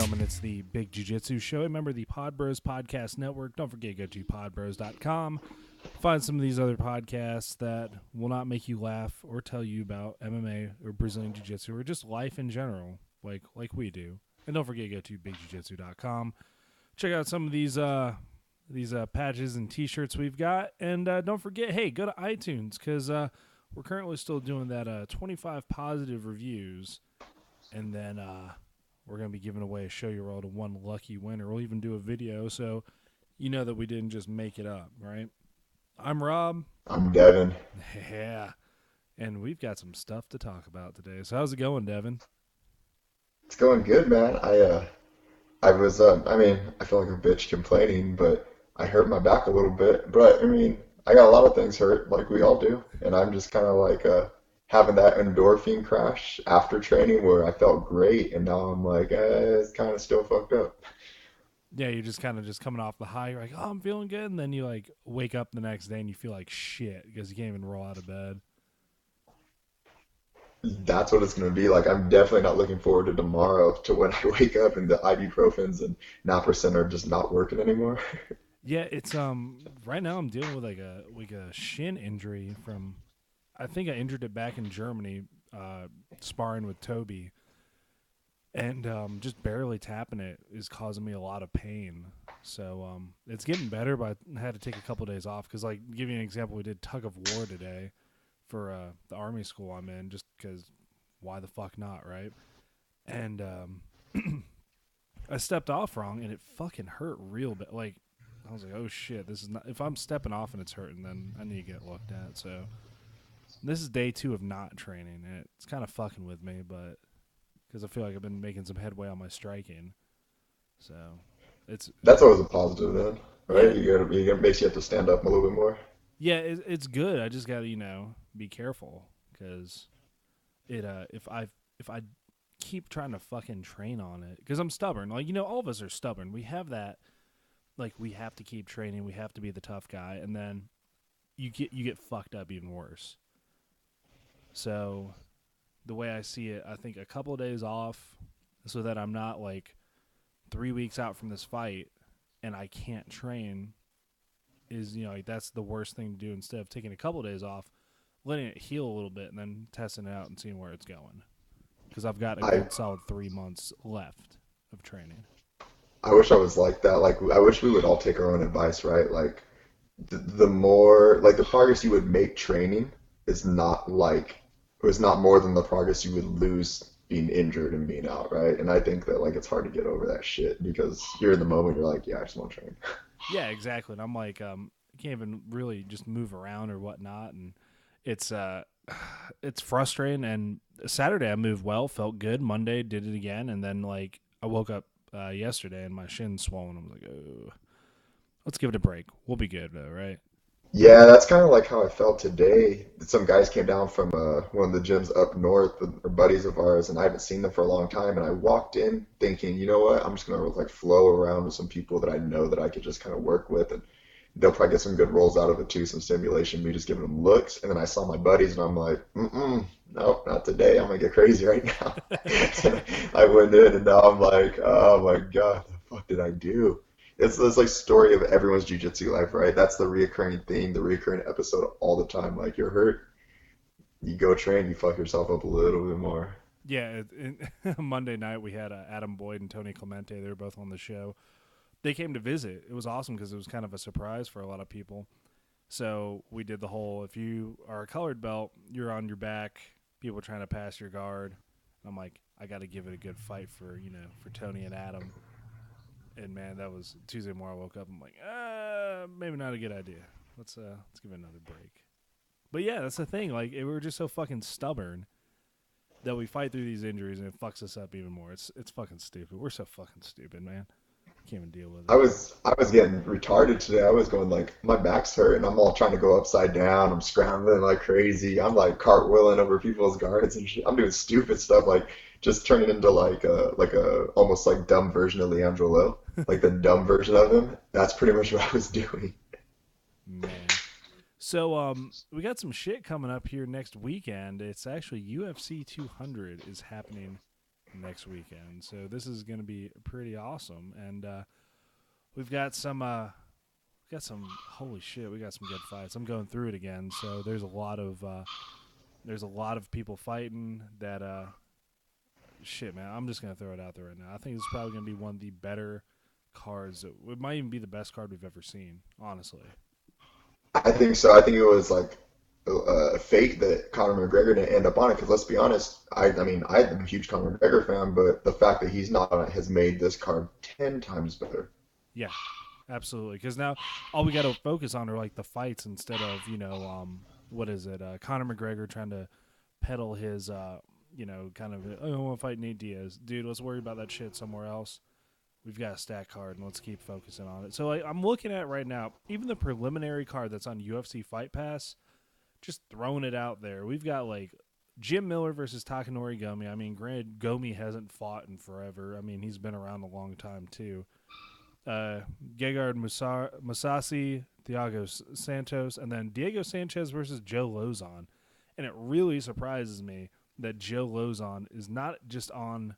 gentlemen, it's the Big Jiu-Jitsu Show. Remember the Pod Bros Podcast Network. Don't forget, go to podbros.com. Find some of these other podcasts that will not make you laugh or tell you about MMA or Brazilian Jiu-Jitsu or just life in general, like we do. And don't forget, go to bigjujitsu.com. Check out some of these patches and T-shirts we've got. And don't forget, hey, go to iTunes because we're currently still doing that 25 positive reviews. And then we're going to be giving away a Show Your World to one lucky winner. We'll even do a video so you know that we didn't just make it up, right? I'm Rob. I'm Devon. Yeah. And we've got some stuff to talk about today. So how's it going, Devon? It's going good, man. I feel like a bitch complaining, but I hurt my back a little bit. But I got a lot of things hurt, like we all do, and I'm just kind of like having that endorphin crash after training where I felt great, and now I'm like, it's kind of still fucked up. Yeah, you're just kind of just coming off the high. You're like, oh, I'm feeling good. And then you like wake up the next day and you feel like shit because you can't even roll out of bed. That's what it's going to be like. I'm definitely not looking forward to tomorrow to when I wake up and the ibuprofens and naproxen are just not working anymore. Yeah, it's right now I'm dealing with like a shin injury from I think I injured it back in Germany, sparring with Toby. And just barely tapping it is causing me a lot of pain. So it's getting better, but I had to take a couple of days off because, like, give you an example, we did tug of war today for the Army school I'm in just because why the fuck not, right? And I stepped off wrong, and it fucking hurt real bad. Like, I was like, oh, shit, this is not – if I'm stepping off and it's hurting, then I need to get looked at. So this is day 2 of not training, and it's kind of fucking with me, but – because I feel like I've been making some headway on my striking. So it's That's always a positive then, yeah, right? You makes you have to stand up a little bit more. yeah, it's good. I just gotta be careful because if I keep trying to fucking train on it because I'm stubborn. Like all of us are stubborn. We have that. Like we have to keep training. We have to be the tough guy, and then you get fucked up even worse. So the way I see it, I think a couple of days off so that I'm not like 3 weeks out from this fight and I can't train is, like that's the worst thing to do instead of taking a couple of days off, letting it heal a little bit and then testing it out and seeing where it's going. Because I've got a I good solid 3 months left of training. I wish I was like that. Like I wish we would all take our own advice, right? Like the more like the progress you would make training is not like it was not more than the progress you would lose being injured and being out, right? And I think that like it's hard to get over that shit because you're in the moment, you're like, yeah, I just want to train. Yeah, exactly. And I'm like, I can't even really just move around or whatnot. And it's it's frustrating. And Saturday I moved well, felt good. Monday did it again, and then like I woke up yesterday and my shin's swollen. I was like, oh, let's give it a break. We'll be good though, right? Yeah, that's kind of like how I felt today. Some guys came down from one of the gyms up north, they're buddies of ours, and I haven't seen them for a long time. And I walked in thinking, you know what, I'm just gonna like flow around with some people that I know that I could just kind of work with, and they'll probably get some good rolls out of it too, some stimulation, me just giving them looks. And then I saw my buddies, and I'm like, nope, not today. I'm gonna get crazy right now. I went in, and now I'm like, oh my God, the fuck did I do? It's like story of everyone's jujitsu life, right? That's the reoccurring theme, the reoccurring episode all the time. Like you're hurt, you go train, you fuck yourself up a little bit more. Yeah. Monday night we had Adam Boyd and Tony Clemente. They were both on the show. They came to visit. It was awesome because it was kind of a surprise for a lot of people. So we did the whole, if you are a colored belt, you're on your back, people trying to pass your guard. I'm like, I got to give it a good fight for Tony and Adam. And man, that was Tuesday morning. I woke up. I'm like, maybe not a good idea. Let's give it another break. But yeah, that's the thing. Like, we're just so fucking stubborn that we fight through these injuries and it fucks us up even more. It's fucking stupid. We're so fucking stupid, man. Can't even deal with I it. was I was getting retarded today. I was going like my back's hurt and I'm all trying to go upside down. I'm scrambling like crazy. I'm like cartwheeling over people's guards and shit. I'm doing stupid stuff like just turning into like a almost like dumb version of Leandro Lo, like the dumb version of him. That's pretty much what I was doing. Man. So we got some shit coming up here next weekend. It's actually UFC 200 is happening next weekend. So this is going to be pretty awesome. And we've got some holy shit, we got some good fights. I'm going through it again. So there's a lot of people fighting that shit, man. I'm just going to throw it out there right now. I think it's probably going to be one of the better cards. It might even be the best card we've ever seen, honestly. I think so. I think it was like fate that Conor McGregor didn't end up on it. Because let's be honest, I mean, I'm a huge Conor McGregor fan, but the fact that he's not on it has made this card 10 times better. Yeah, absolutely. Because now all we got to focus on are like the fights instead of what is it? Conor McGregor trying to peddle his kind of I want to fight Nate Diaz, dude. Let's worry about that shit somewhere else. We've got a stat card and let's keep focusing on it. So like, I'm looking at right now, even the preliminary card that's on UFC Fight Pass. Just throwing it out there. We've got like Jim Miller versus Takanori Gomi. I mean, granted, Gomi hasn't fought in forever. I mean, he's been around a long time too. Gegard Mousasi, Thiago Santos, and then Diego Sanchez versus Joe Lozon. And it really surprises me that Joe Lozon is not just on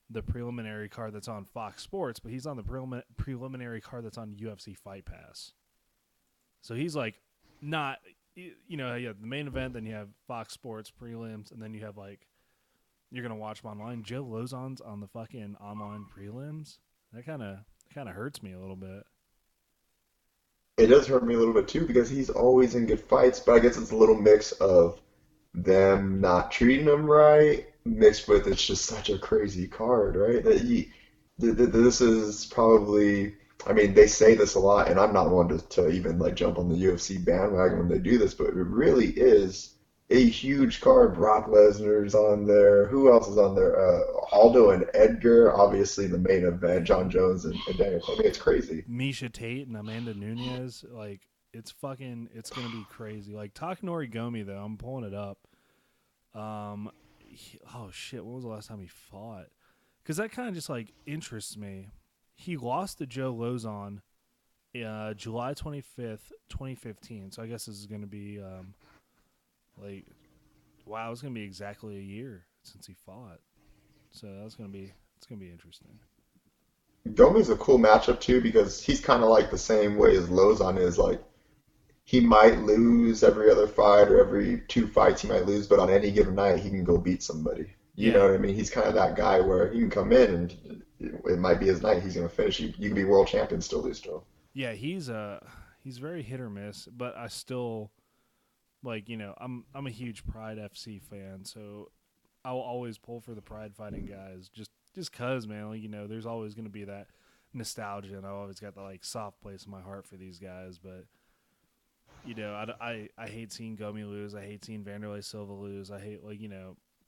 the preliminary card that's on Fox Sports, but he's on the preliminary card that's on UFC Fight Pass. So he's like not, you have the main event, then you have Fox Sports prelims, and then you have like, you're going to watch them online. Joe Lozon's on the fucking online prelims. That kind of hurts me a little bit. It does hurt me a little bit too because he's always in good fights, but I guess it's a little mix of them not treating him right, mixed with it's just such a crazy card, right? This is probably, I mean, they say this a lot, and I'm not one to even like jump on the UFC bandwagon when they do this, but it really is a huge card. Brock Lesnar's on there. Who else is on there? Aldo and Edgar, obviously the main event. John Jones and Daniel Cormier. It's crazy. Misha Tate and Amanda Nunes, like it's gonna be crazy. Like Takanori Gomi though, I'm pulling it up. Oh shit, when was the last time he fought? Because that kind of just like interests me. He lost to Joe Lozon July 25th, 2015. So I guess this is going to be like, wow, it's going to be exactly a year since he fought. So it's going to be interesting. Gomi's a cool matchup too because he's kind of like the same way as Lozon is. Like he might lose every other fight or every 2 fights he might lose, but on any given night he can go beat somebody. You know what I mean? He's kind of that guy where he can come in and it might be his night. He's going to finish. You can be world champion and still lose to him. Yeah, he's very hit or miss, but I still like, I'm a huge Pride FC fan, so I'll always pull for the Pride fighting guys just cuz, man, like, there's always going to be that nostalgia, and I've always got the like soft place in my heart for these guys, but I hate seeing Gomi lose. I hate seeing Vanderlei Silva lose. I hate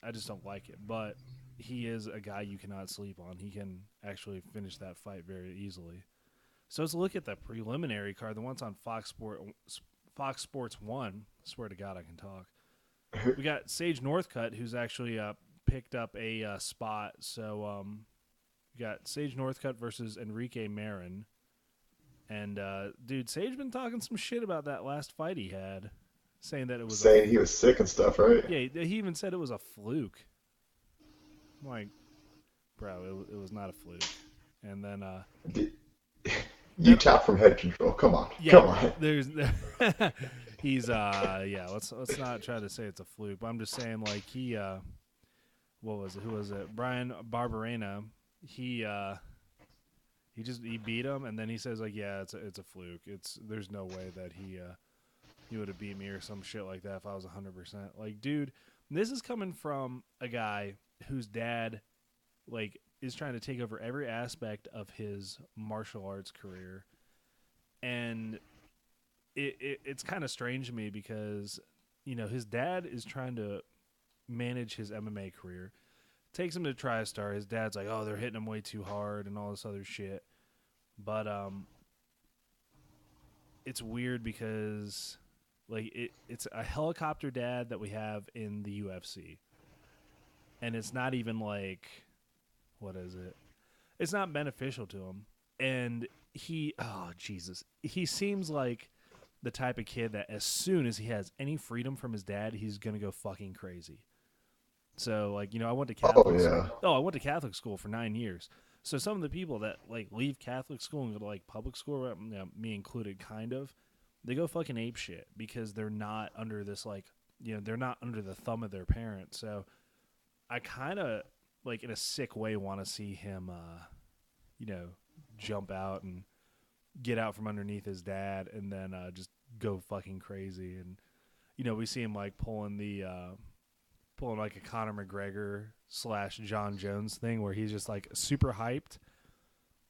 I just don't like it, but he is a guy you cannot sleep on. He can actually finish that fight very easily. So let's look at the preliminary card, the one's on Fox Sports 1. I swear to God I can talk. We got Sage Northcutt, who's actually picked up a spot. So we got Sage Northcutt versus Enrique Marin. And, dude, Sage been talking some shit about that last fight he had. Saying that it was he was sick and stuff, right? Yeah, he even said it was a fluke. I'm like, bro, it was not a fluke. And then you tap from head control. Come on, yeah, come on. There's he's Let's not try to say it's a fluke. But I'm just saying like he what was it? Who was it? Brian Barberena. He beat him, and then he says like, yeah, it's a fluke. There's no way that he would have beat me or some shit like that if I was 100%. Like, dude, this is coming from a guy whose dad, like, is trying to take over every aspect of his martial arts career. And it's kind of strange to me because, his dad is trying to manage his MMA career. Takes him to TriStar. His dad's like, oh, they're hitting him way too hard and all this other shit. But it's weird because... like it's a helicopter dad that we have in the UFC. And it's not even like, what is it? It's not beneficial to him. And he seems like the type of kid that as soon as he has any freedom from his dad, he's going to go fucking crazy. So like, I went to Oh Catholic yeah. school. Oh, I went to Catholic school for 9 years. So some of the people that like leave Catholic school and go to like public school, me included, kind of, they go fucking ape shit because they're not under this like, they're not under the thumb of their parents. So I kind of like in a sick way want to see him, you know, jump out and get out from underneath his dad and then just go fucking crazy. And we see him like pulling like a Conor McGregor / John Jones thing where he's just like super hyped,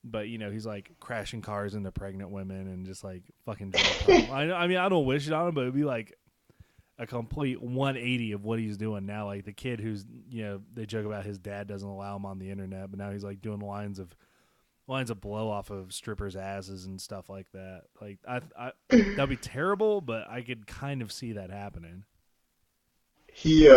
but he's like crashing cars into pregnant women and just like fucking drunk. I mean, I don't wish it on him, but it'd be like a complete 180 of what he's doing now. Like the kid who's they joke about his dad doesn't allow him on the internet, but now he's like doing lines of blow off of strippers' asses and stuff like that. Like that'd be terrible, but I could kind of see that happening. He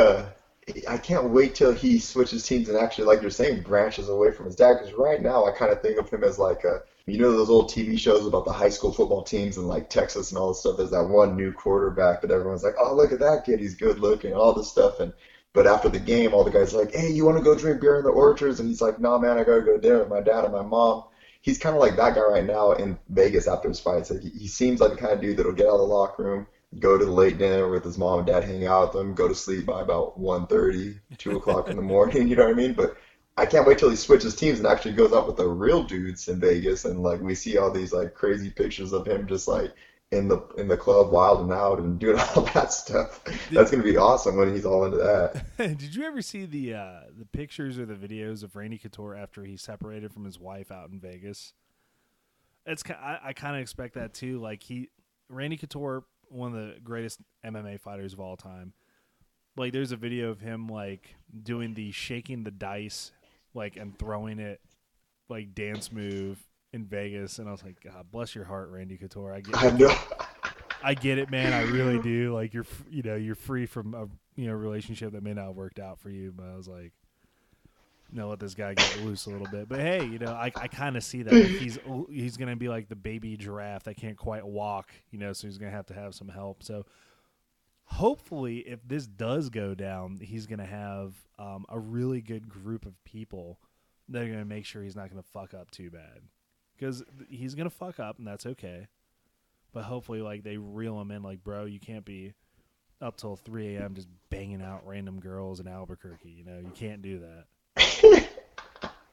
I can't wait till he switches teams and actually, like you're saying, branches away from his dad. Because right now, I kind of think of him as like those old TV shows about the high school football teams in like Texas and all this stuff. There's that one new quarterback that everyone's like, oh, look at that kid, he's good looking, all this stuff. And but after the game, all the guys are like, hey, you want to go drink beer in the orchards? And he's like, nah, man, I gotta go to dinner with my dad and my mom. He's kind of like that guy right now in Vegas after his fights. Like, he seems like the kind of dude that'll get out of the locker room, go to the late dinner with his mom and dad, hang out with them, go to sleep by about 1:30, 2 o'clock in the morning, you know what I mean? But I can't wait till he switches teams and actually goes out with the real dudes in Vegas and like we see all these like crazy pictures of him just like in the club wilding out and doing all that stuff. Did, That's gonna be awesome when he's all into that. did you ever see the pictures or the videos of Randy Couture after he separated from his wife out in Vegas? I kind of expect that too. Like Randy Couture, one of the greatest MMA fighters of all time. Like there's a video of him like doing the shaking the dice, like and throwing it, like dance move in Vegas, and I was like, God bless your heart, Randy Couture. I know. I get it, man. I really do. Like you're free from a relationship that may not have worked out for you, but I was like, let this guy get loose a little bit. But hey, I kind of see that like he's gonna be like the baby giraffe that can't quite walk, so he's gonna have to have some help. So hopefully, if this does go down, he's gonna have a really good group of people that are gonna make sure he's not gonna fuck up too bad, because he's gonna fuck up and that's okay. But hopefully, like they reel him in, like, bro, you can't be up till 3 a.m. just banging out random girls in Albuquerque. You can't do that.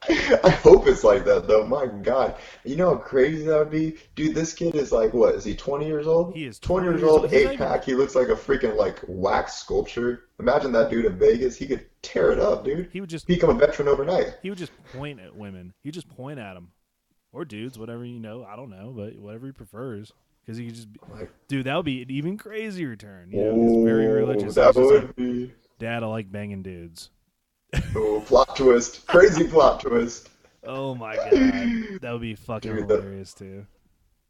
I hope it's like that though. My God. You know how crazy that would be? Dude, this kid is like what? Is he 20 years old? He is 20 20 years years old. old, He's not eight even. pack. He looks like a freaking like wax sculpture. Imagine that dude in Vegas. He could tear it up, dude. He would just Become a veteran overnight. he would just point at women. He would just point at them, or dudes, whatever I don't know, but whatever he prefers. Because he could just, Like, dude, that would be an even crazier turn. He's very oh, religious. that He's just like, would be Dad, I like banging dudes. oh, plot twist. Crazy plot twist. Oh my god, that would be fucking Dude, the hilarious too.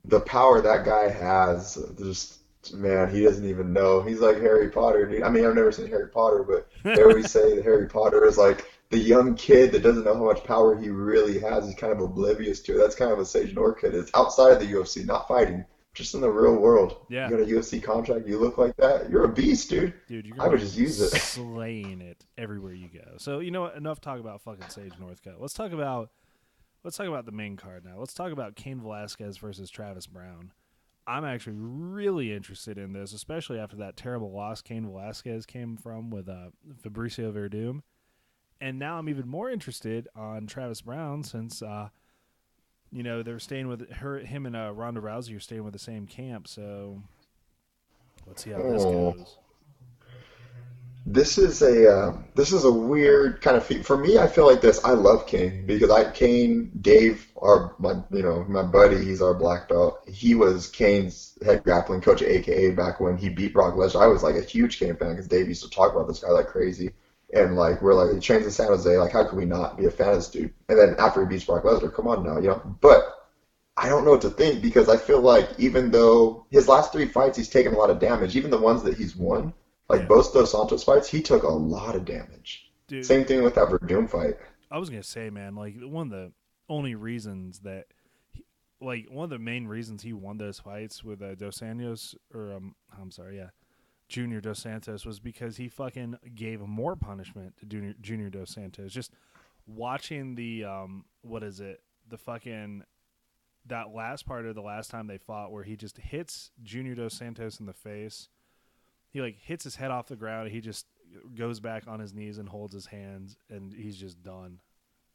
the power that guy has, just man, he doesn't even know. He's like Harry Potter, dude. I mean, I've never seen Harry Potter, but they always say that Harry Potter is like the young kid that doesn't know how much power he really has. He's kind of oblivious to it. That's kind of a Sage North kid. It's outside of the UFC, not fighting, just in the real world. Yeah, You got a UFC contract, you look like that, you're a beast, dude. dude, you're I gonna would be just use it. slaying it everywhere you go. So what? Enough talk about fucking Sage Northcutt. Let's talk about the main card now. Let's talk about Cain Velasquez versus Travis Brown. I'm actually really interested in this, especially after that terrible loss Cain Velasquez came from with Fabricio Verdum. And now I'm even more interested on Travis Brown since, they're staying with him and Ronda Rousey are staying with the same camp. So let's see how this Oh. goes. This is a weird kind of for me. I feel like this. I love Kane because Kane Dave our my buddy. He's our black belt. He was Kane's head grappling coach, aka back when he beat Brock Lesnar. I was like a huge Kane fan because Dave used to talk about this guy like crazy. And like we're like he trains in San Jose. Like how could we not be a fan of this dude? And then after he beats Brock Lesnar, come on now. But I don't know what to think because I feel like even though his last three fights he's taken a lot of damage, even the ones that he's won. Like Yeah, both those Santos fights, he took a lot of damage. dude. Same thing with that Verdum fight. I was gonna say, man, like one of the only reasons that, one of the main reasons he won those fights with Dos Anjos, or I'm sorry, yeah, Junior Dos Santos was because he fucking gave more punishment to Junior Dos Santos. Just watching the the fucking that last part of the last time they fought where he just hits Junior Dos Santos in the face. He like hits his head off the ground. He just goes back on his knees and holds his hands, and he's just done.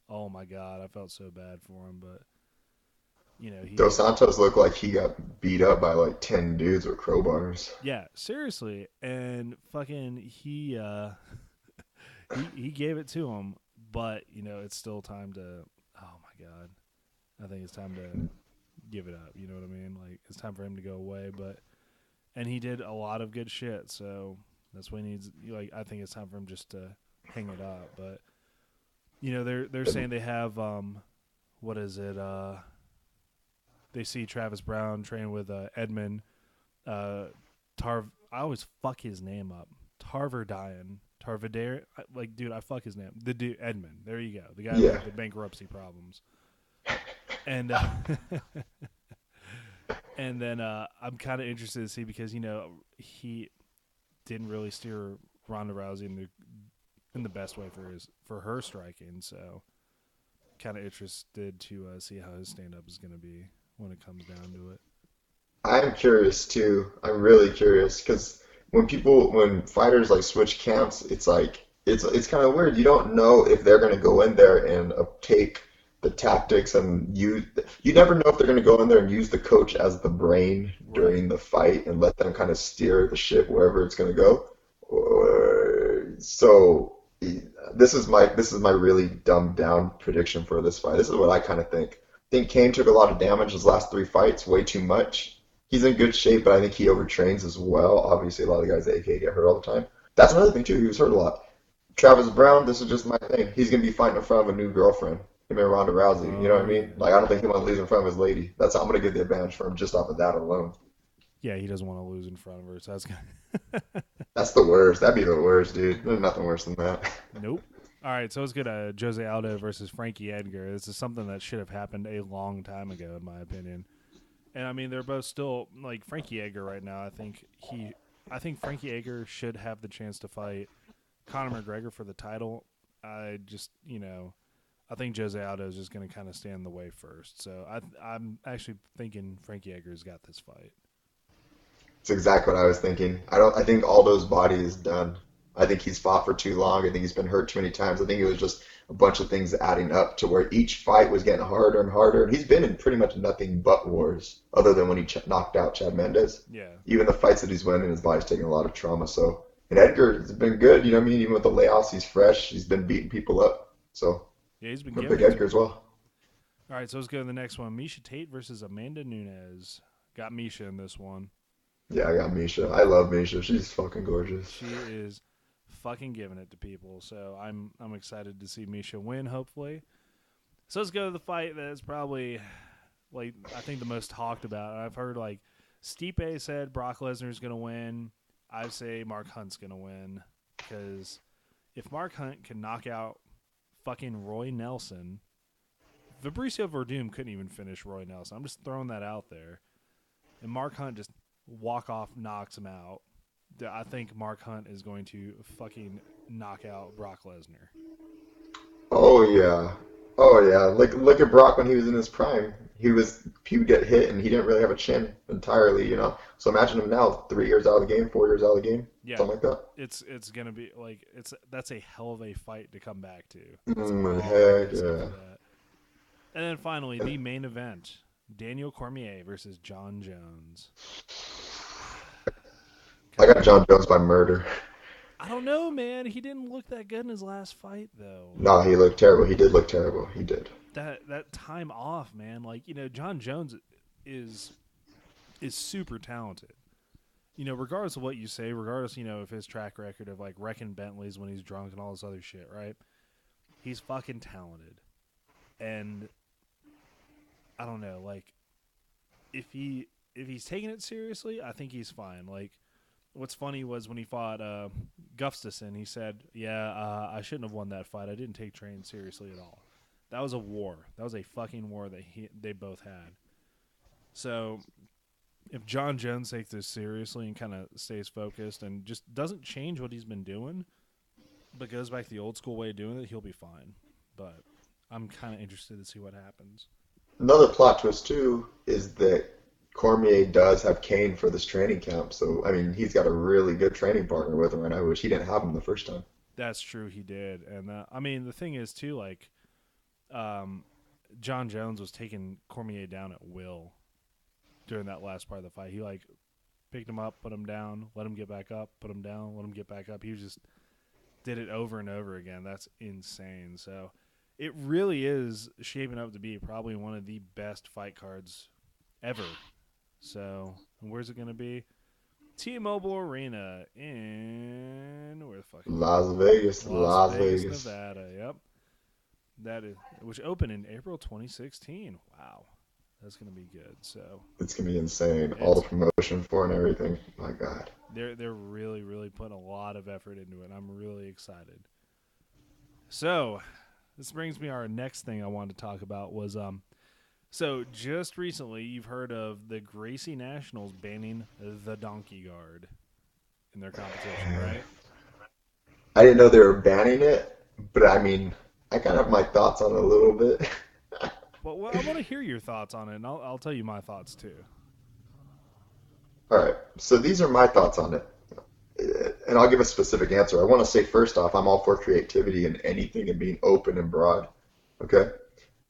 Oh my God, I felt so bad for him, but Dos Santos looked like he got beat up by like 10 dudes with crowbars. yeah, seriously, and fucking he gave it to him, but it's still time to. Oh my God, I think it's time to give it up. You know what I mean? Like it's time for him to go away, and he did a lot of good shit, so that's when he needs. Like I think it's time for him just to hang it up, but they're saying they have what is it? They see Travis Brown train with Edmund I always fuck his name up. Tarverdyan. Like, dude, I fuck his name. The dude, Edmund. There you go. The guy with the bankruptcy problems. And and then I'm kind of interested to see because, he didn't really steer Ronda Rousey in the best way for her striking. So kind of interested to see how his stand-up is going to be when it comes down to it. I'm curious too. I'm really curious because when fighters like switch camps, it's like it's kind of weird. You don't know if they're going to go in there and take the tactics and you never know if they're going to go in there and use the coach as the brain during the fight and let them kind of steer the ship wherever it's going to go. So this is my really dumbed down prediction for this fight. This is what I kind of think. I think Kane took a lot of damage his last three fights, way too much. He's in good shape, but I think he overtrains as well. Obviously, a lot of the guys at AK get hurt all the time. That's another thing too. He was hurt a lot. Travis Brown, this is just my thing. He's gonna be fighting in front of a new girlfriend. Him and Ronda Rousey. You know what I mean? Like I don't think he want to lose in front of his lady. I'm gonna give the advantage for him just off of that alone. Yeah, he doesn't want to lose in front of her, so that's gonna. That's the worst. That'd be the worst, dude. There's nothing worse than that. Nope. All right, so let's get Jose Aldo versus Frankie Edgar. This is something that should have happened a long time ago, in my opinion. And I mean, they're both still like Frankie Edgar right now. I think Frankie Edgar should have the chance to fight Conor McGregor for the title. I think Jose Aldo is just going to kind of stand in the way first. So I'm actually thinking Frankie Edgar's got this fight. It's exactly what I was thinking. I think Aldo's body is done. I think he's fought for too long. I think he's been hurt too many times. I think it was just a bunch of things adding up to where each fight was getting harder and harder. And he's been in pretty much nothing but wars, other than when he knocked out Chad Mendes. Yeah. Even the fights that he's winning, his body's taking a lot of trauma. So, and Edgar has been good. You know what I mean? Even with the layoffs, he's fresh. He's been beating people up. So, yeah, he's been good. Big Edgar as well. All right, so let's go to the next one. Miesha Tate versus Amanda Nunes. Got Miesha in this one. Yeah, I got Miesha. I love Miesha. She's fucking gorgeous. She is fucking giving it to people. So I'm excited to see Miesha win, hopefully. So let's go to the fight that's probably, like, I think the most talked about. I've heard, like, Stipe said Brock Lesnar's going to win. I say Mark Hunt's going to win. Because if Mark Hunt can knock out fucking Roy Nelson, Fabricio Verdum couldn't even finish Roy Nelson. I'm just throwing that out there. And Mark Hunt just knocks him out. I think Mark Hunt is going to fucking knock out Brock Lesnar. Oh yeah. Oh yeah. Look at Brock when he was in his prime. He would get hit and he didn't really have a chin entirely, So imagine him now, 3 years out of the game, 4 years out of the game, something like that. It's gonna be like that's a hell of a fight to come back to. Heck yeah. And then finally, the main event: Daniel Cormier versus John Jones. I got John Jones by murder. I don't know, man. He didn't look that good in his last fight, though. No, he looked terrible. He did look terrible. He did. That time off, man. Like, John Jones is super talented. Regardless of what you say, regardless, of his track record of, like, wrecking Bentleys when he's drunk and all this other shit, right? He's fucking talented. And I don't know, like, if he's taking it seriously, I think he's fine. Like, what's funny was when he fought Gustafsson, he said, I shouldn't have won that fight. I didn't take training seriously at all. That was a war. That was a fucking war that they both had. So, if John Jones takes this seriously and kind of stays focused and just doesn't change what he's been doing, but goes back to the old school way of doing it, he'll be fine. But I'm kind of interested to see what happens. Another plot twist too is that Cormier does have Kane for this training camp. So I mean, he's got a really good training partner with him right now, which he didn't have him the first time. That's true, he did. And I mean, the thing is too, like, um, John Jones was taking Cormier down at will during that last part of the fight. He like picked him up, put him down, let him get back up, put him down, let him get back up. He just did it over and over again. That's insane. So it really is shaping up to be probably one of the best fight cards ever. So where's it going to be? T-Mobile Arena in where the fuck is it? Las Vegas, Las Las Vegas, Vegas. Nevada. Yep, that is which opened in April 2016. Wow, that's going to be good. So It's gonna be insane. All the it's promotion for it and everything. My God. they're really putting a lot of effort into it. I'm really excited. So this brings me our next thing I wanted to talk about was so just recently you've heard of the Gracie Nationals banning the Donkey Guard in their competition, right? I didn't know they were banning it, but I mean, I kind of have my thoughts on it a little bit. Well, I want to hear your thoughts on it, and I'll tell you my thoughts too. All right, so these are my thoughts on it, and I'll give a specific answer. I want to say first off, I'm all for creativity and anything and being open and broad. Okay,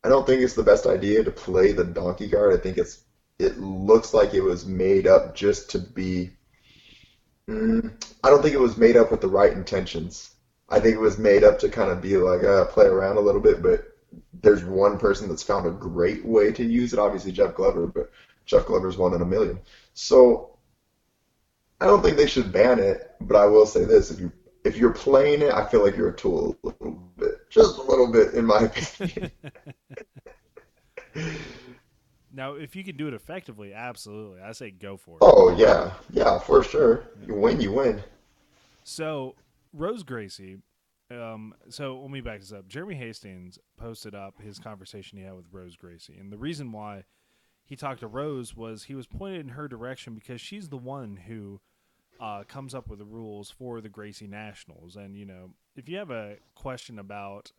I don't think it's the best idea to play the donkey guard. I think it looks like it was made up just to be. I don't think it was made up with the right intentions. I think it was made up to kind of be like play around a little bit, but there's one person that's found a great way to use it. Obviously, Jeff Glover, but Jeff Glover's one in a million. So I don't think they should ban it, but I will say this: if you're playing it, I feel like you're a tool a little bit, just a little bit, in my opinion. Now, if you can do it effectively, absolutely, I say go for it. Oh yeah, yeah, for sure. You win, you win. So Rose Gracie. So let me back this up. Jeremy Hastings posted up his conversation he had with Rose Gracie, and the reason why he talked to Rose was he was pointed in her direction because she's the one who comes up with the rules for the Gracie Nationals. And if you have a question about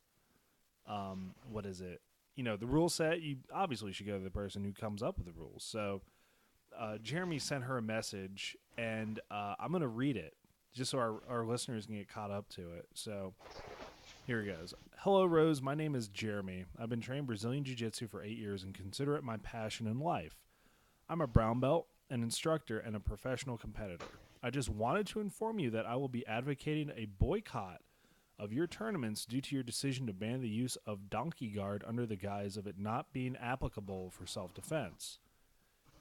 what is it, the rule set, you obviously should go to the person who comes up with the rules. So Jeremy sent her a message, and I'm going to read it just so our listeners can get caught up to it. So here it goes. Hello, Rose. My name is Jeremy. I've been trained Brazilian Jiu-Jitsu for 8 years and consider it my passion in life. I'm a brown belt, an instructor, and a professional competitor. I just wanted to inform you that I will be advocating a boycott of your tournaments due to your decision to ban the use of donkey guard under the guise of it not being applicable for self-defense.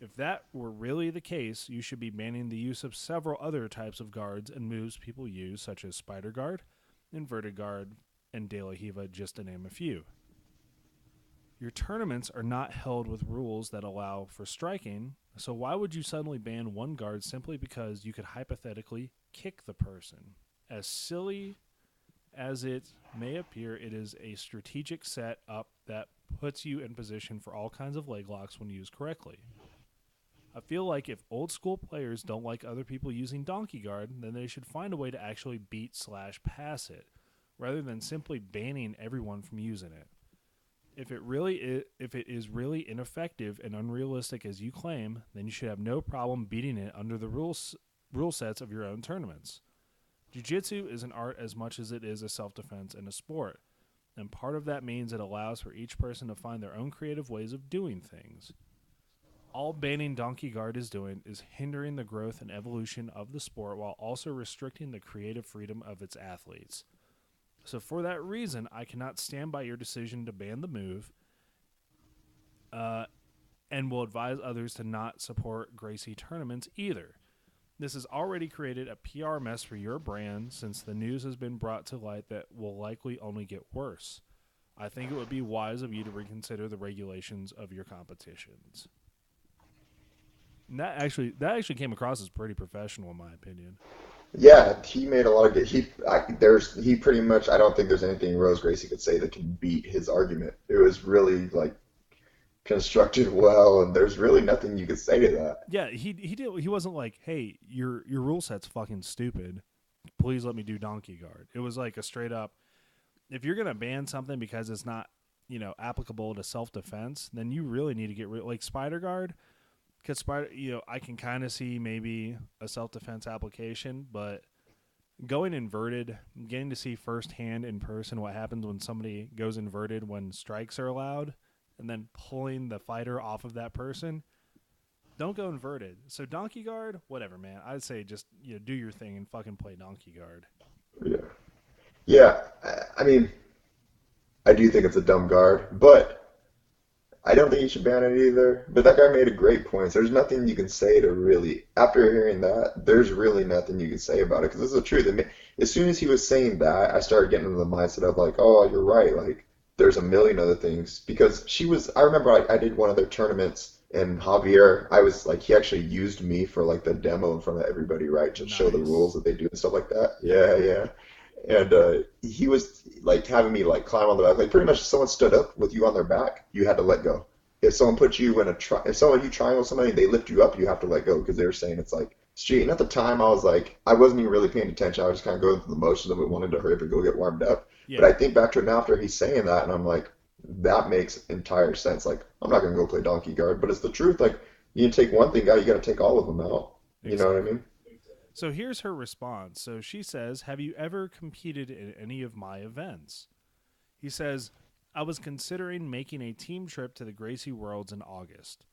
If that were really the case, you should be banning the use of several other types of guards and moves people use, such as spider guard, inverted guard, and De La Hiva, just to name a few. Your tournaments are not held with rules that allow for striking, so why would you suddenly ban one guard simply because you could hypothetically kick the person? As silly as it may appear, it is a strategic set up that puts you in position for all kinds of leg locks when used correctly. I feel like if old school players don't like other people using donkey guard, then they should find a way to actually beat/pass it, rather than simply banning everyone from using it. If it is really ineffective and unrealistic as you claim, then you should have no problem beating it under the rule sets of your own tournaments. Jiu-Jitsu is an art as much as it is a self-defense and a sport, and part of that means it allows for each person to find their own creative ways of doing things. All banning donkey guard is doing is hindering the growth and evolution of the sport while also restricting the creative freedom of its athletes. So for that reason, I cannot stand by your decision to ban the move, and will advise others to not support Gracie tournaments either. This has already created a PR mess for your brand since the news has been brought to light that will likely only get worse. I think it would be wise of you to reconsider the regulations of your competitions. And that actually came across as pretty professional in my opinion. Yeah, he made a lot of good. He pretty much. I don't think there's anything Rose Gracie could say that can beat his argument. It was really like constructed well, and there's really nothing you could say to that. Yeah, he wasn't like, hey, your rule set's fucking stupid. Please let me do Donkey Guard. It was like a straight up, if you're gonna ban something because it's not applicable to self defense, then you really need to get rid like Spider Guard. Because Spider, I can kind of see maybe a self defense application, but going inverted, getting to see firsthand in person what happens when somebody goes inverted when strikes are allowed, and then pulling the fighter off of that person. Don't go inverted. So Donkey Guard, whatever, man. I'd say just do your thing and fucking play Donkey Guard. Yeah, yeah. I mean, I do think it's a dumb guard, but I don't think you should ban it either. But that guy made a great point. There's nothing you can say to really, after hearing that, there's really nothing you can say about it because this is the truth. As soon as he was saying that, I started getting into the mindset of like, oh, you're right. Like, there's a million other things because I remember I did one of their tournaments and Javier, I was like, he actually used me for like the demo in front of everybody, right? To show the Nice. rules that they do and stuff like that. Yeah, yeah. And he was like having me like climb on the back. Like pretty much, if someone stood up with you on their back, you had to let go. If someone put you in if someone you triangle somebody, they lift you up, you have to let go because they were saying it's like street. And at the time, I was like, I wasn't even really paying attention. I was just kind of going through the motions of it, wanted to hurry up and go get warmed up. But Yeah, I think back to it now after he's saying that, and I'm like, that makes entire sense. Like, I'm not gonna go play Donkey Guard, but it's the truth. Like, you can take one thing out, you got to take all of them out. You know what I exactly. mean? So here's her response. So she says, have you ever competed in any of my events? He says, I was considering making a team trip to the Gracie Worlds in August.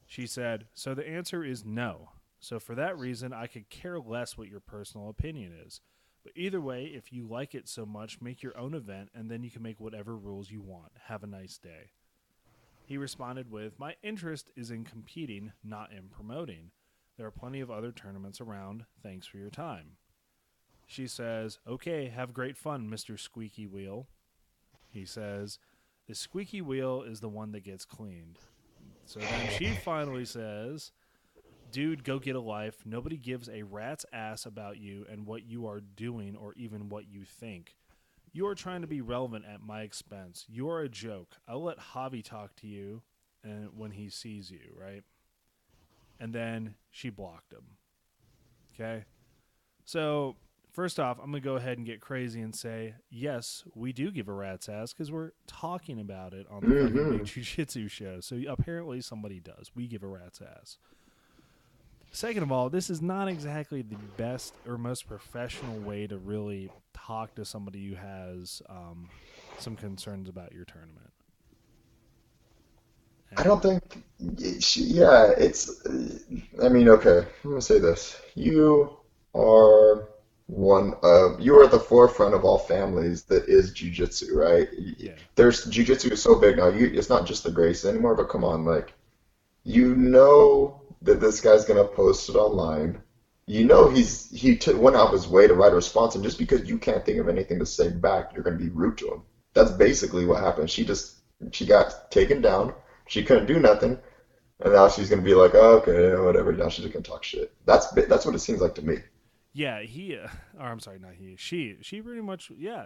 She said, so the answer is no. So for that reason, I could care less what your personal opinion is. But either way, if you like it so much, make your own event and then you can make whatever rules you want. Have a nice day. He responded with, my interest is in competing, not in promoting. There are plenty of other tournaments around. Thanks for your time. She says, okay, have great fun, Mr. Squeaky Wheel. He says, the squeaky wheel is the one that gets cleaned. So then she finally says, dude, go get a life. Nobody gives a rat's ass about you and what you are doing or even what you think. You are trying to be relevant at my expense. You are a joke. I'll let Javi talk to you when he sees you, right? And then she blocked him. Okay? So, first off, I'm going to go ahead and get crazy and say, yes, we do give a rat's ass because we're talking about it on the fucking Big Hmm. Jiu Jitsu show. So, apparently somebody does. We give a rat's ass. Second of all, this is not exactly the best or most professional way to really talk to somebody who has some concerns about your tournament. I don't And think, yeah, I mean, okay, I'm gonna say this. Are you are at the forefront of all families that is jujitsu, right? yeah, There's jujitsu is so big now. It's not just the Gracie anymore, but come on, like, you know that this guy's gonna post it online. You know went out of his way to write a response, and just because you can't think of anything to say back, you're gonna be rude to him. That's basically what happened. She got taken down. She couldn't do nothing, and now she's gonna be like, oh, okay, whatever. Now she's gonna talk shit. That's what it seems like to me. yeah, or I'm sorry, not he, she pretty much, yeah,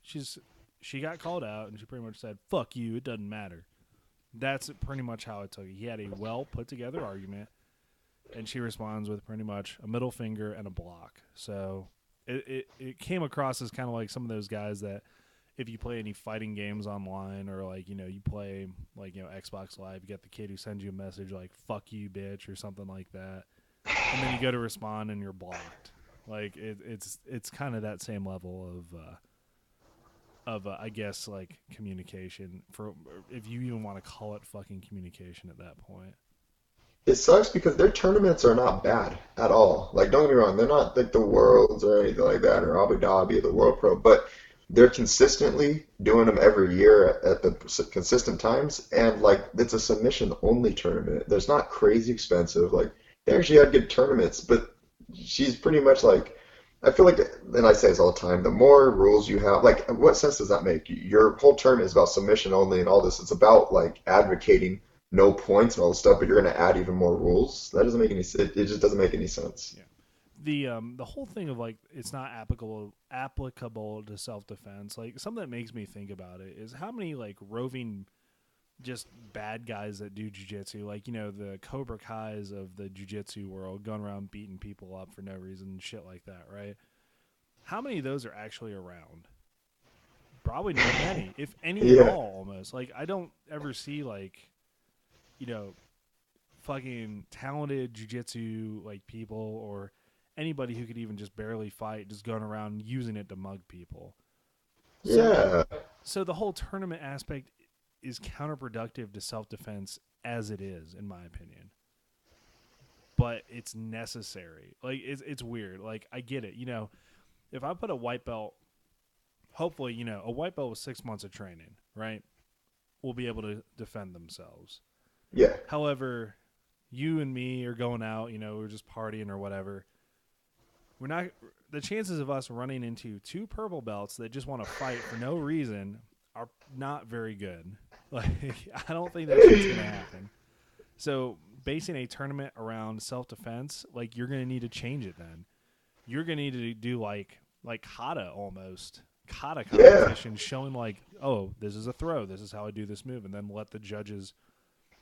she's, she got called out and she pretty much said, fuck you, it doesn't matter. That's pretty much how it took it. He had a well put together argument, and she responds with pretty much a middle finger and a block. So it came across as kind of like some of those guys that if you play any fighting games online or like you play like Xbox Live, you get the kid who sends you a message like "fuck you, bitch" or something like that, and then you go to respond and you're blocked. Like it's kind of that same level of I guess like communication for if you even want to call it fucking communication at that point. It sucks because their tournaments are not bad at all. Like, don't get me wrong, they're not like the Worlds or anything like that, or Abu Dhabi or the World Pro, but they're consistently doing them every year at the consistent times, and like it's a submission only tournament. There's not crazy expensive. Like, they actually had good tournaments, but she's pretty much like, I feel like, and I say this all the time, the more rules you have, like, what sense does that make? Your whole tournament is about submission only and all this. It's about like advocating no points and all this stuff, but you're going to add even more rules. That doesn't make any sense. It just doesn't make any sense. Yeah. The whole thing of like it's not applicable to self defense. Like something that makes me think about it is how many like roving just bad guys that do jiu-jitsu, like, the Cobra Kais of the jiu-jitsu world going around beating people up for no reason and shit like that, right? How many of those are actually around? Probably not many, if any at Yeah. all, almost. Like, I don't ever see, like, you know, fucking talented jiu-jitsu, like, people or anybody who could even just barely fight just going around using it to mug people. So, Yeah. so the whole tournament aspect is counterproductive to self-defense as it is, in my opinion. But it's necessary. Like, it's weird. Like, I get it. If I put a white belt, hopefully, a white belt with 6 months of training, right, will be able to defend themselves. Yeah. However, you and me are going out, we're just partying or whatever. We're not. The chances of us running into 2 purple belts that just want to fight for no reason are not very good. Like, I don't think that shit's gonna happen. So, basing a tournament around self-defense, like, you're gonna need to change it. Then you're gonna need to do like kata almost. Kata competition showing like, oh, this is a throw. This is how I do this move, and then let the judges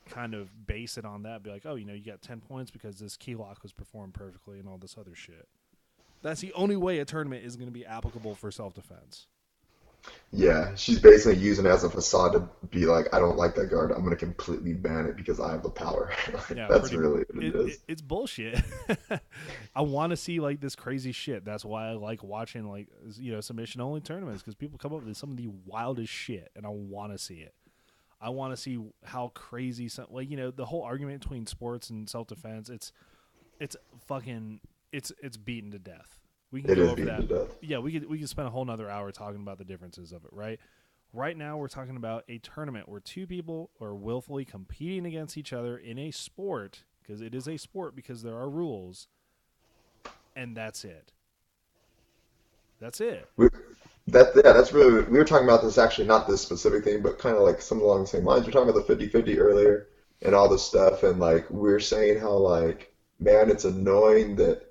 kind of base it on that. Be like, oh, you got 10 points because this key lock was performed perfectly and all this other shit. That's the only way a tournament is going to be applicable for self-defense. Yeah, she's basically using it as a facade to be like, I don't like that guard. I'm gonna completely ban it because I have the power. Like, Yeah, that's really what it is. it's bullshit. I want to see like this crazy shit. That's why I like watching like submission only tournaments, because people come up with some of the wildest shit, and I want to see it. I want to see how crazy the whole argument between sports and self defense. It's fucking it's beaten to death. We can It go is over beaten that. to death. Yeah, we could spend a whole nother hour talking about the differences of it, right? Right now, we're talking about a tournament where 2 people are willfully competing against each other in a sport, because it is a sport, because there are rules, and that's it. That's it. We, that's really, we were talking about this actually, not this specific thing, but kind of like some along the same lines. We were talking about the 50-50 earlier and all this stuff, and like we were saying how like, man, it's annoying that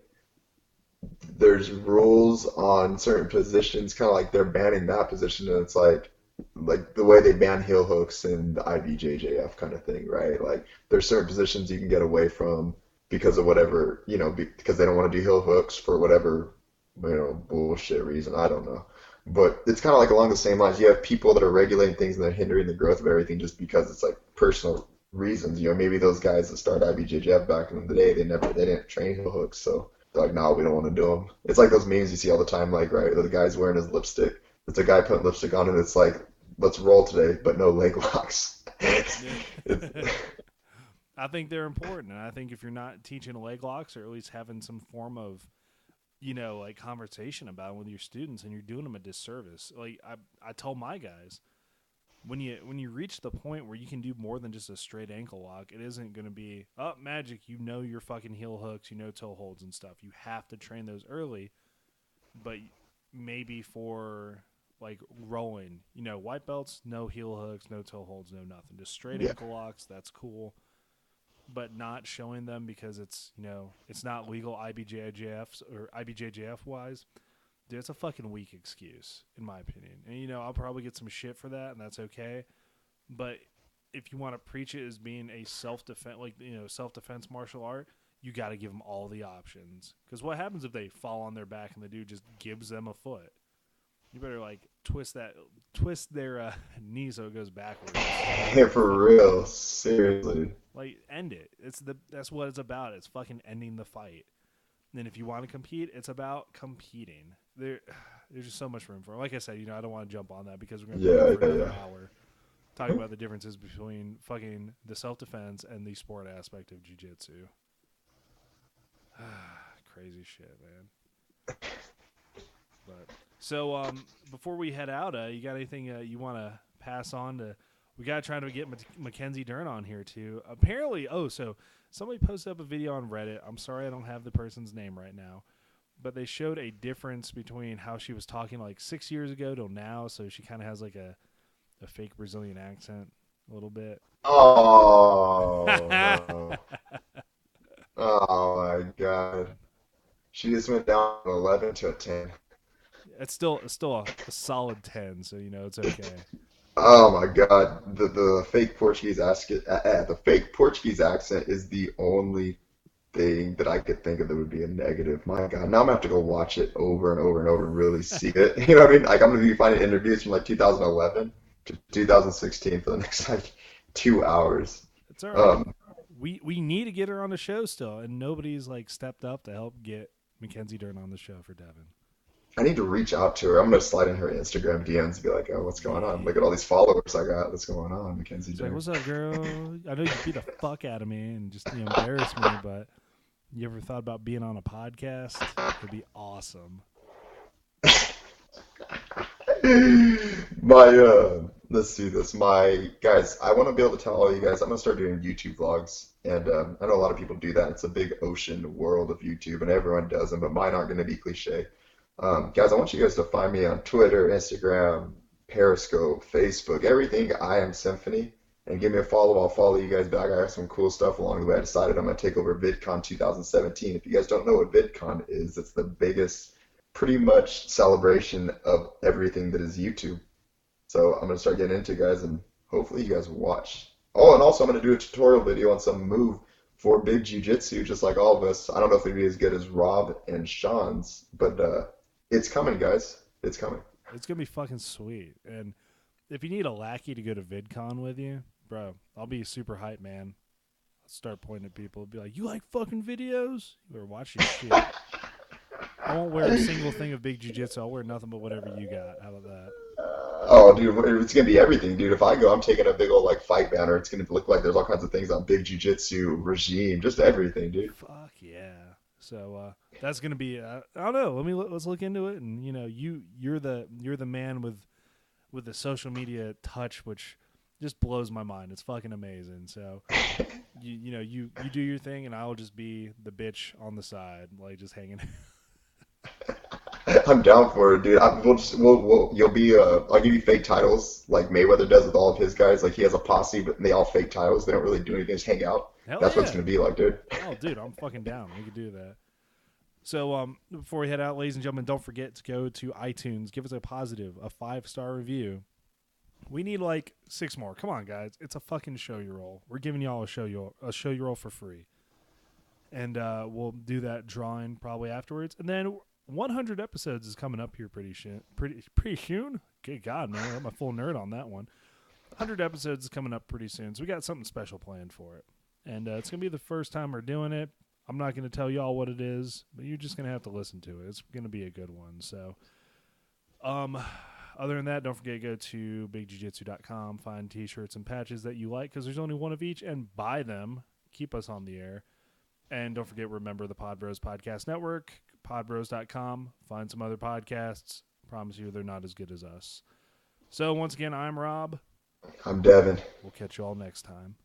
there's rules on certain positions, kind of like they're banning that position, and it's like the way they ban heel hooks and the IBJJF kind of thing, right? Like there's certain positions you can get away from because of whatever, because they don't want to do heel hooks for whatever, bullshit reason. I don't know. But it's kind of like along the same lines. You have people that are regulating things and they're hindering the growth of everything just because it's like personal reasons. Maybe those guys that started IBJJF back in the day, they didn't train heel hooks, so they're like, no, we don't want to do them. It's like those memes you see all the time, like, right, the guy's wearing his lipstick. It's a guy putting lipstick on, and it's like, let's roll today, but no leg locks. I think they're important, and I think if you're not teaching leg locks, or at least having some form of like conversation about it with your students, and you're doing them a disservice. Like I told my guys, when you reach the point where you can do more than just a straight ankle lock, it isn't going to be magic. Your fucking heel hooks, toe holds and stuff. You have to train those early, but maybe for like rolling, white belts, no heel hooks, no toe holds, no nothing, just straight ankle locks. That's cool, but not showing them because it's it's not legal IBJJF or IBJJF wise. Dude, it's a fucking weak excuse, in my opinion. And, I'll probably get some shit for that, and that's okay. But if you want to preach it as being a self-defense, self-defense martial art, you got to give them all the options. Because what happens if they fall on their back and the dude just gives them a foot? You better, twist their knee so it goes backwards. Yeah, for real, seriously. End it. That's what it's about. It's fucking ending the fight. And if you want to compete, it's about competing. There's just so much room for it. Like I said, I don't want to jump on that because we're going to go for another hour talking about the differences between fucking the self-defense and the sport aspect of jiu-jitsu. Crazy shit, man. But so before we head out, you got anything you want to pass on to? We got to try to get McKenzie Dern on here too. Apparently, so somebody posted up a video on Reddit. I'm sorry I don't have the person's name right now. But they showed a difference between how she was talking 6 years ago till now. So she kind of has a fake Brazilian accent a little bit. Oh, no. Oh, my God. She just went down from 11 to a 10. It's still a solid 10, so it's okay. Oh my God, the fake the fake Portuguese accent is the only thing that I could think of that would be a negative. My God, now I'm gonna have to go watch it over and over and over and really see it. You know what I mean? Like I'm gonna be finding interviews from like 2011 to 2016 for the next like 2 hours. It's all right. Um, We need to get her on the show still, and nobody's like stepped up to help get McKenzie Dern on the show for Devon. I need to reach out to her. I'm gonna slide in her Instagram DMs and be like, "Oh, what's going on? Look at all Yeah. these followers I got. What's going on, Mackenzie It's like, Dern?" what's up, girl? I know you beat the fuck out of me and just embarrass me, but you ever thought about being on a podcast? It'd be awesome. My let's see this. My guys, I want to be able to tell all you guys I'm gonna start doing YouTube vlogs, and I know a lot of people do that. It's a big ocean world of YouTube, and everyone does them, but mine aren't gonna be cliche. Guys, I want you guys to find me on Twitter, Instagram, Periscope, Facebook, everything. I am Symphony, and give me a follow. I'll follow you guys back. I have some cool stuff along the way. I decided I'm gonna take over VidCon 2017. If you guys don't know what VidCon is, it's the biggest pretty much celebration of everything that is YouTube. So I'm gonna start getting into it, guys, and hopefully you guys will watch. Oh, and also I'm gonna do a tutorial video on some move for big jiu-jitsu, just like all of us. I don't know if it'll be as good as Rob and Sean's, but it's coming, guys. It's coming. It's gonna be fucking sweet. And if you need a lackey to go to VidCon with you, bro, I'll be super hype, man. I'll start pointing at people, be like, "You like fucking videos? You better watch your shit." I won't wear a single thing of big jiu-jitsu. I'll wear nothing but whatever you got. How about that? Oh, dude, it's gonna be everything, dude. If I go, I'm taking a big old like fight banner. It's gonna look like there's all kinds of things on big jiu-jitsu regime, just everything, dude. Fuck yeah. So that's gonna be. I don't know. Let's look into it. And you're the man with the social media touch, which just blows my mind. It's fucking amazing. So you do your thing, and I'll just be the bitch on the side, like just hanging. I'm down for it, dude. You'll be I'll give you fake titles like Mayweather does with all of his guys. Like he has a posse, but they all fake titles. They don't really do anything, just hang out. Hell That's what it's yeah. gonna be like, dude. Oh, dude, I'm fucking down. We could do that. So before we head out, ladies and gentlemen, don't forget to go to iTunes, give us a 5-star review. We need like 6 more. Come on, guys. It's a fucking show you roll. We're giving y'all a show you roll for free. And we'll do that drawing probably afterwards. And then 100 episodes is coming up here pretty soon. Good God, man. I'm a full nerd on that one. 100 episodes is coming up pretty soon. So we got something special planned for it. And it's going to be the first time we're doing it. I'm not going to tell y'all what it is, but you're just going to have to listen to it. It's going to be a good one. So, other than that, don't forget to go to bigjujitsu.com, find t-shirts and patches that you like, because there's only one of each, and buy them. Keep us on the air. And don't forget, remember the Pod Bros Podcast Network, podbros.com. Find some other podcasts. Promise you they're not as good as us. So once again, I'm Rob. I'm Devin. We'll catch you all next time.